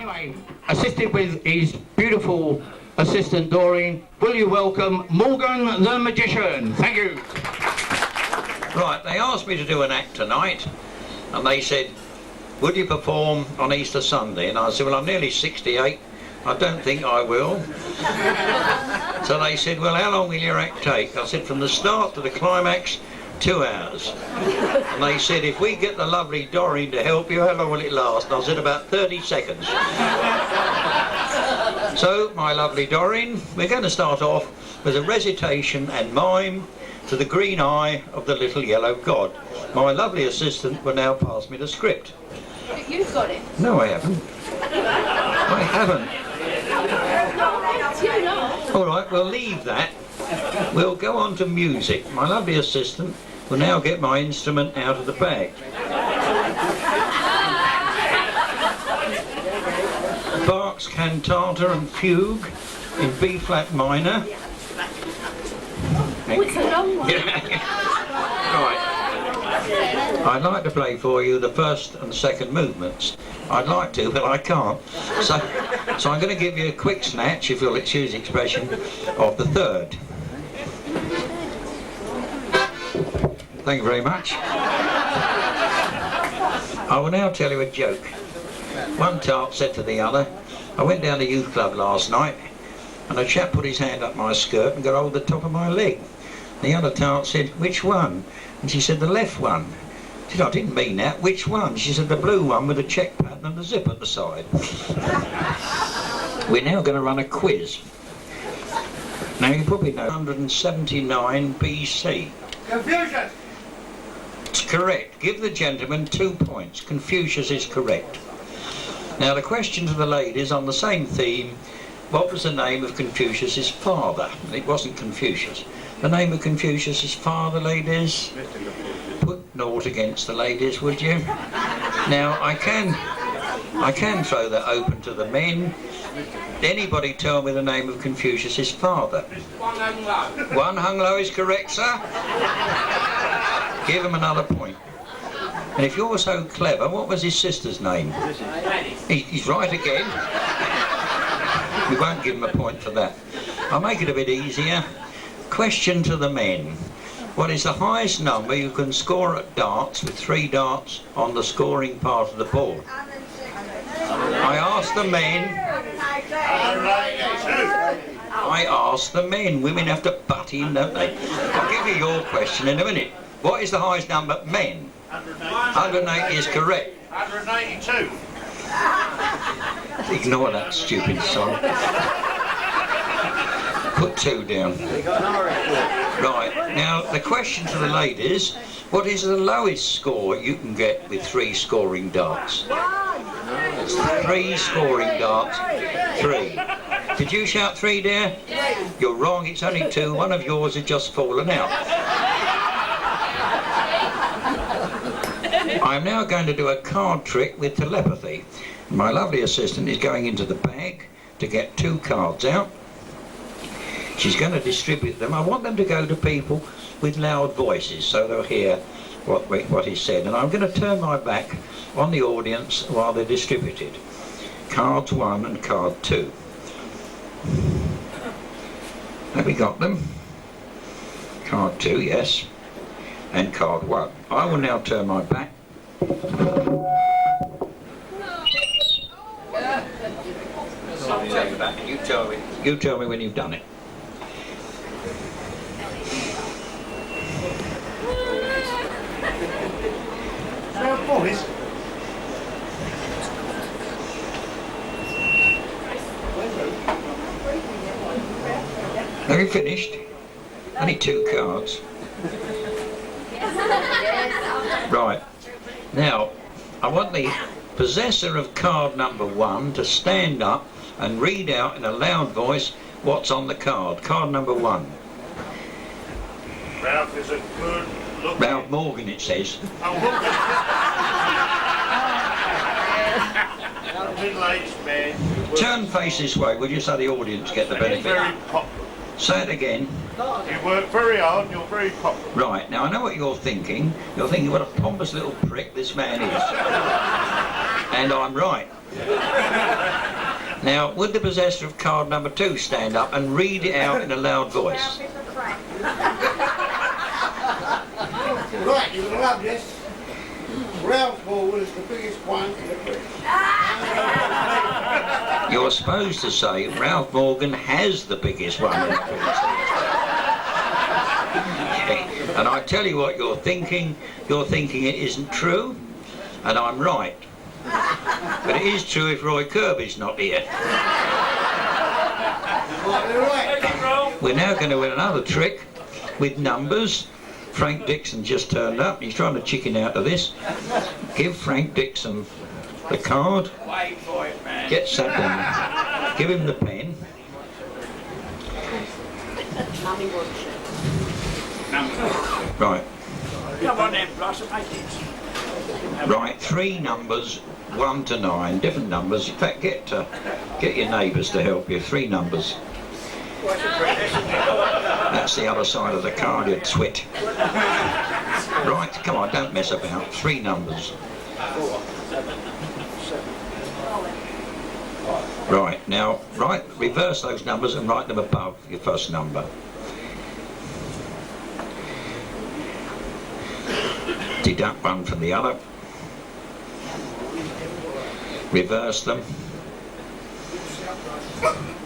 Anyway, assisted with his beautiful assistant Doreen, will you welcome Morgan the Magician? Thank you. Right, they asked me to do an act tonight, and they said, would you perform on Easter Sunday? And I said, well, I'm nearly 68, I don't think I will. So they said, well, how long will your act take? I said, from the start to the climax, 2 hours. And they said, if we get the lovely Doreen to help you, how long will it last? And I said, about 30 seconds. So, my lovely Doreen, we're going to start off with a recitation and mime to the green eye of the little yellow god. My lovely assistant will now pass me the script. You've got it. No, I haven't. I haven't. All right, we'll leave that. We'll go on to music. My lovely assistant will now get my instrument out of the bag. Bach's Cantata and Fugue in B flat minor. Oh, it's a long one. Right. I'd like to play for you the first and second movements. I'd like to, but I can't. So I'm going to give you a quick snatch, if you'll excuse the expression, of the third. Thank you very much. I will now tell you a joke. One tart said to the other, I went down the youth club last night and a chap put his hand up my skirt and got hold of the top of my leg. The other tart said, which one? And she said, the left one. She said, I didn't mean that. Which one? She said, the blue one with a check pattern and the zip at the side. We're now going to run a quiz. Now you probably know 179 BC. Confucius! It's correct. Give the gentleman 2 points. Confucius is correct. Now the question to the ladies on the same theme, what was the name of Confucius's father? It wasn't Confucius. The name of Confucius's father, ladies? Put naught against the ladies, would you? Now I can throw that open to the men. Anybody tell me the name of Confucius's father? One hung low. One hung low is correct, sir. Give him another point. And if you're so clever, what was his sister's name? He's right again. We won't give him a point for that. I'll make it a bit easier. Question to the men. What is the highest number you can score at darts with 3 darts on the scoring part of the board? I asked the men. I asked the men. Women have to butt in, don't they? I'll give you your question in a minute. What is the highest number? Men. 180 is correct. 182. Ignore that stupid song. Put 2 down. Right, now the question to the ladies, what is the lowest score you can get with 3 scoring darts? 3 scoring darts. 3. Did you shout 3, dear? You're wrong, it's only 2. One of yours has just fallen out. I'm now going to do a card trick with telepathy. My lovely assistant is going into the bag to get 2 cards out. She's going to distribute them. I want them to go to people with loud voices so they'll hear what is said. And I'm going to turn my back on the audience while they're distributed. Cards 1 and card 2. Have we got them? Card 2, yes. And card 1. I will now turn my back. You tell me when you've done it. Boys. Have you finished? Only 2 cards. Right. Now, I want the possessor of card number 1 to stand up and read out in a loud voice what's on the card. Card number 1. Ralph is a good look. Ralph Morgan, it says. Middle-aged man. Turn face this way, would you, so the audience get the benefit? Very popular. Say it again. You work very hard and you're very popular. Right, now I know what you're thinking. You're thinking what a pompous little prick this man is. And I'm right. Now, would the possessor of card number 2 stand up and read it out in a loud voice? Right, you're going to love this. Ralph Morgan is the biggest one in the British. You're supposed to say Ralph Morgan has the biggest one in the British. And I tell you what you're thinking it isn't true, and I'm right. But it is true if Roy Kirby's not here. We're now going to win another trick with numbers. Frank Dixon just turned up. He's trying to chicken out of this. Give Frank Dixon the card. Get something. Give him the pen. Right. Come on then, Blossom, make it. Right, 3 numbers, 1 to 9, different numbers. In fact, get your neighbours to help you. 3 numbers. That's the other side of the card, you twit. Right, come on, don't mess about. 3 numbers. Right, now, reverse those numbers and write them above your first number. Deduct one from the other. Reverse them.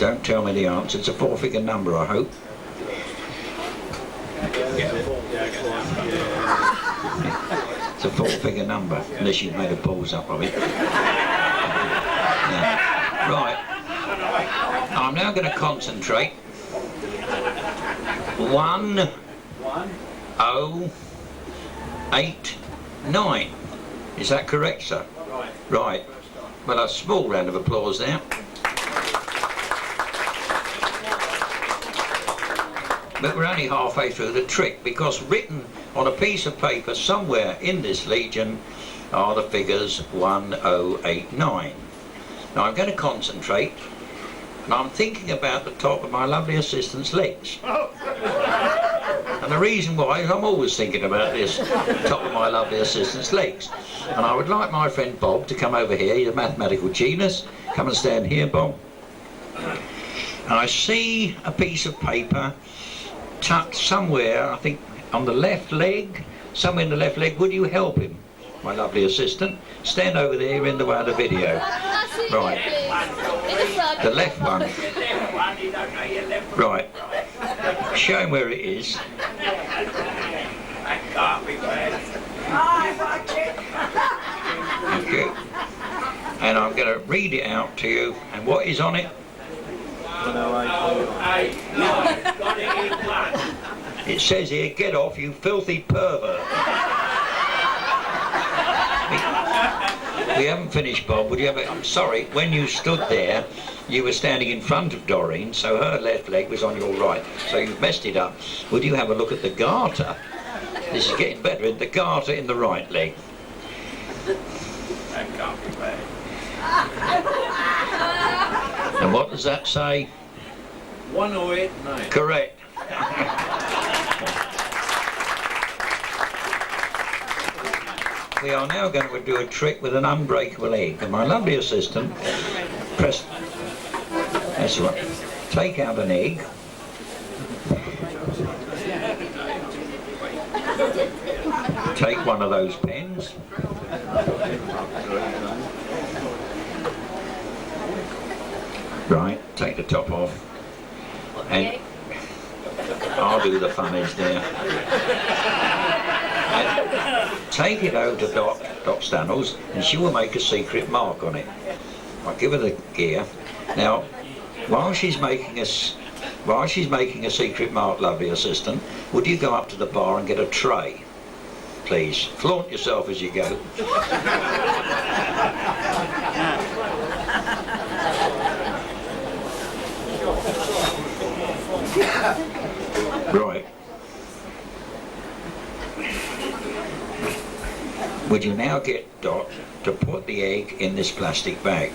Don't tell me the answer. It's a 4-figure number, I hope. It's a 4-figure number, unless you've made a balls up of it. Yeah. Right. I'm now going to concentrate. 1, 0, 8, 9. Is that correct, sir? Right. Well, a small round of applause there. But we're only halfway through the trick, because written on a piece of paper somewhere in this Legion are the figures 1, 0, 8, 9. Now I'm going to concentrate, and I'm thinking about the top of my lovely assistant's legs. And the reason why is I'm always thinking about this top of my lovely assistant's legs. And I would like my friend Bob to come over here. He's a mathematical genius. Come and stand here, Bob. And I see a piece of paper tucked somewhere, I think on the left leg, somewhere in the left leg. Would you help him, my lovely assistant? Stand over there in the way of the video. Right. The left one. Right. Show him where it is. Thank you. And I'm going to read it out to you. And what is on it? It says here, get off, you filthy pervert. We haven't finished, Bob. Would you ever... I'm sorry, when you stood there, you were standing in front of Doreen, so her left leg was on your right, so you've messed it up. Would you have a look at the garter? This is getting better. The garter in the right leg. That can't be bad. And what does that say? 108.9. Correct. We are now going to do a trick with an unbreakable egg. And my lovely assistant, press... That's right. Take out an egg. Take one of those pens. Right, take the top off. And I'll do the funnies there. And take it over to Doc Stanley's, and she will make a secret mark on it. I'll give her the gear. Now, while she's making a secret mark, lovely assistant, would you go up to the bar and get a tray, please? Flaunt yourself as you go. Right. Would you now get Dot to put the egg in this plastic bag?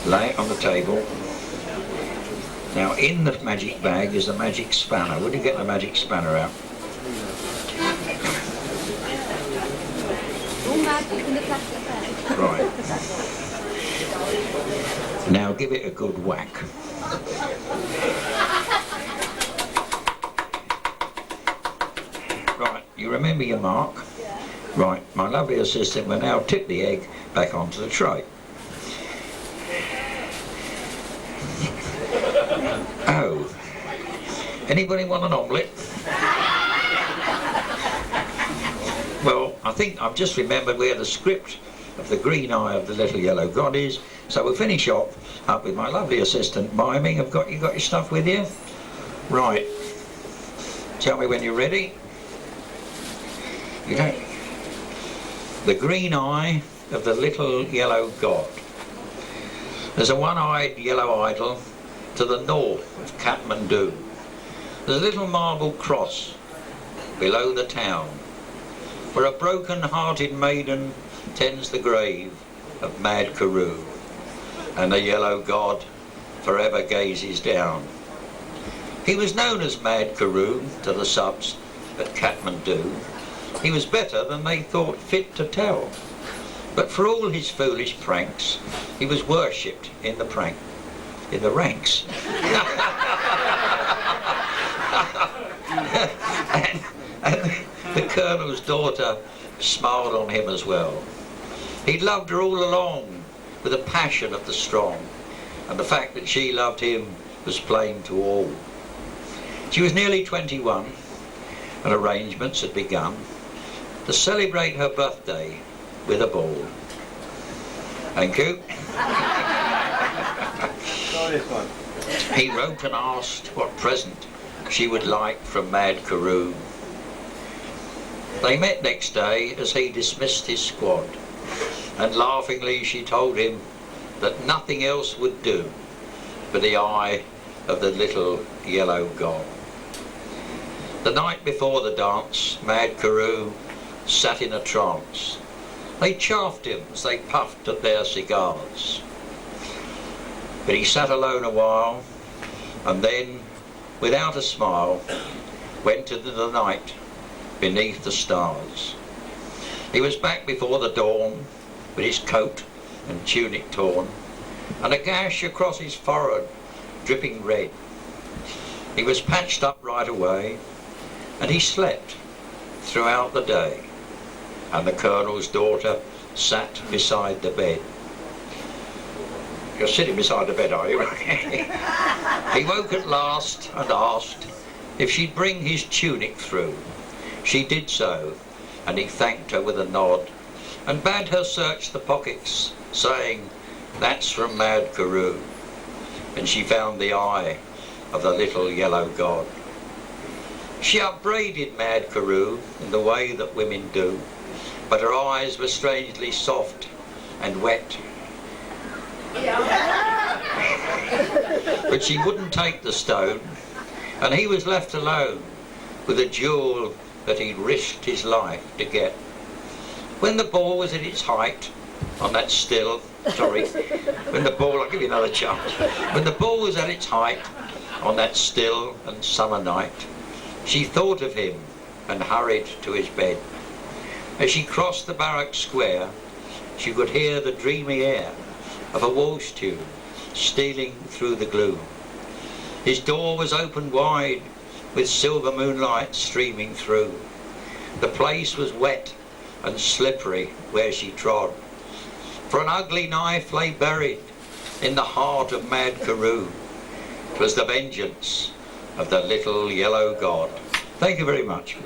Lay it on the table. Now in the magic bag is the magic spanner. Would you get the magic spanner out? All magic in the plastic bag. Right. Now give it a good whack. Right, you remember your mark? Right, my lovely assistant will now tip the egg back onto the tray. Oh, anybody want an omelette? Well, I think I've just remembered where the script of the green eye of the little yellow god is, so we'll finish off up with my lovely assistant miming. You got your stuff with you? Right. Tell me when you're ready. You don't. The green eye of the little yellow god. There's a one-eyed yellow idol to the north of Kathmandu. There's a little marble cross below the town, where a broken-hearted maiden tends the grave of Mad Carew, and the yellow god forever gazes down. He was known as Mad Carew to the subs at Kathmandu. He was better than they thought fit to tell, but for all his foolish pranks, he was worshipped in the ranks. and the colonel's daughter smiled on him as well. He'd loved her all along with the passion of the strong, and the fact that she loved him was plain to all. She was nearly 21, and arrangements had begun to celebrate her birthday with a ball. Thank you. He wrote and asked what present she would like from Mad Carew. They met next day as he dismissed his squad, and laughingly she told him that nothing else would do for the eye of the little yellow god. The night before the dance, Mad Carew sat in a trance. They chaffed him as they puffed at their cigars. But he sat alone a while, and then, without a smile, went into the night beneath the stars. He was back before the dawn, with his coat and tunic torn, and a gash across his forehead dripping red. He was patched up right away, and he slept throughout the day, and the colonel's daughter sat beside the bed. You're sitting beside the bed, are you? He woke at last and asked if she'd bring his tunic through. She did so, and he thanked her with a nod and bade her search the pockets, saying, "That's from Mad Carew." And she found the eye of the little yellow god. She upbraided Mad Carew in the way that women do, but her eyes were strangely soft and wet. But she wouldn't take the stone, and he was left alone with a jewel that he'd risked his life to get. When the ball was at its height on that still, I'll give you another chance. When the ball was at its height on that still and summer night, she thought of him and hurried to his bed. As she crossed the barrack square, she could hear the dreamy air of a waltz tune stealing through the gloom. His door was open wide, with silver moonlight streaming through. The place was wet and slippery where she trod, for an ugly knife lay buried in the heart of Mad Carew. 'Twas the vengeance of the little yellow god. Thank you very much.